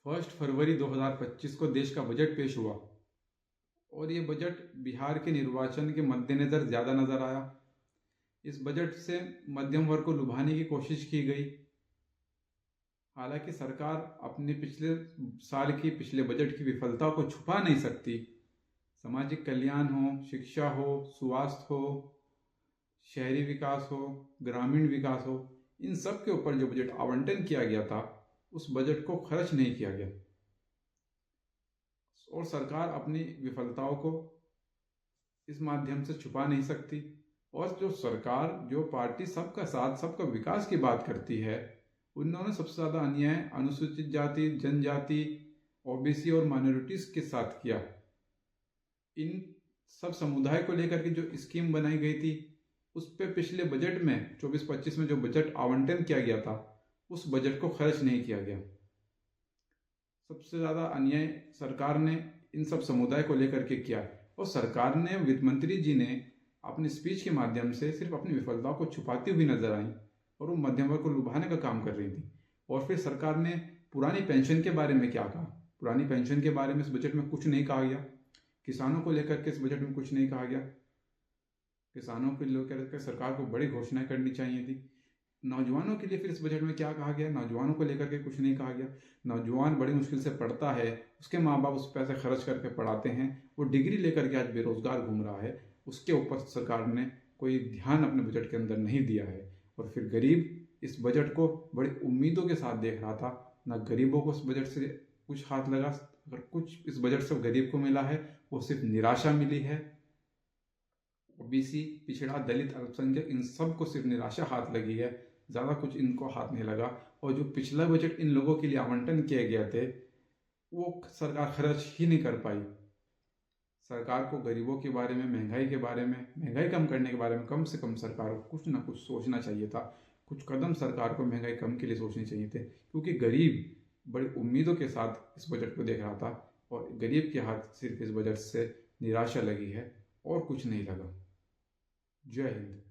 1 फरवरी 2025 को देश का बजट पेश हुआ और ये बजट बिहार के निर्वाचन के मद्देनज़र ज़्यादा नज़र आया। इस बजट से मध्यम वर्ग को लुभाने की कोशिश की गई। हालांकि सरकार अपने पिछले साल की पिछले बजट की विफलता को छुपा नहीं सकती। सामाजिक कल्याण हो, शिक्षा हो, स्वास्थ्य हो, शहरी विकास हो, ग्रामीण विकास हो, इन सब के ऊपर जो बजट आवंटन किया गया था उस बजट को खर्च नहीं किया गया और सरकार अपनी विफलताओं को इस माध्यम से छुपा नहीं सकती। और जो सरकार, जो पार्टी सबका साथ सबका विकास की बात करती है, उन्होंने सबसे ज़्यादा अन्याय अनुसूचित जाति, जनजाति, ओबीसी और माइनॉरिटीज के साथ किया। इन सब समुदाय को लेकर के जो स्कीम बनाई गई थी उस पे पिछले बजट में 24-25 में जो बजट आवंटन किया गया था उस बजट को खर्च नहीं किया गया। सबसे ज़्यादा अन्याय सरकार ने इन सब समुदाय को लेकर के किया और सरकार ने, वित्त मंत्री जी ने अपनी स्पीच के माध्यम से सिर्फ अपनी विफलताओं को छुपाती हुई नजर आई और वो मध्यम वर्ग को लुभाने का काम कर रही थी। और फिर सरकार ने पुरानी पेंशन के बारे में क्या कहा? पुरानी पेंशन के बारे में इस बजट में कुछ नहीं कहा गया। किसानों को लेकर के इस बजट में कुछ नहीं कहा गया। किसानों को लेकर के सरकार को बड़ी घोषणाएं करनी चाहिए थी। नौजवानों के लिए फिर इस बजट में क्या कहा गया? नौजवानों को लेकर के कुछ नहीं कहा गया। नौजवान बड़ी मुश्किल से पढ़ता है, उसके माँ बाप उस पैसे खर्च करके पढ़ाते हैं, वो डिग्री लेकर के आज बेरोजगार घूम रहा है, उसके ऊपर सरकार ने कोई ध्यान अपने बजट के अंदर नहीं दिया है। और फिर गरीब इस बजट को बड़ी उम्मीदों के साथ देख रहा था। ना गरीबों को इस बजट से कुछ हाथ लगा, अगर कुछ इस बजट से गरीब को मिला है वो सिर्फ निराशा मिली है। ओबीसी, पिछड़ा, दलित, अल्पसंख्यक, इन सब को सिर्फ निराशा हाथ लगी है, ज़्यादा कुछ इनको हाथ नहीं लगा। और जो पिछला बजट इन लोगों के लिए आवंटन किए गए थे वो सरकार खर्च ही नहीं कर पाई। सरकार को गरीबों के बारे में, महंगाई के बारे में, महंगाई कम करने के बारे में कम से कम सरकार को कुछ ना कुछ सोचना चाहिए था। कुछ कदम सरकार को महंगाई कम के लिए सोचने चाहिए थे, क्योंकि गरीब बड़ी उम्मीदों के साथ इस बजट को देख रहा था और गरीब के हाथ सिर्फ इस बजट से निराशा लगी है और कुछ नहीं लगा। जय हिंद।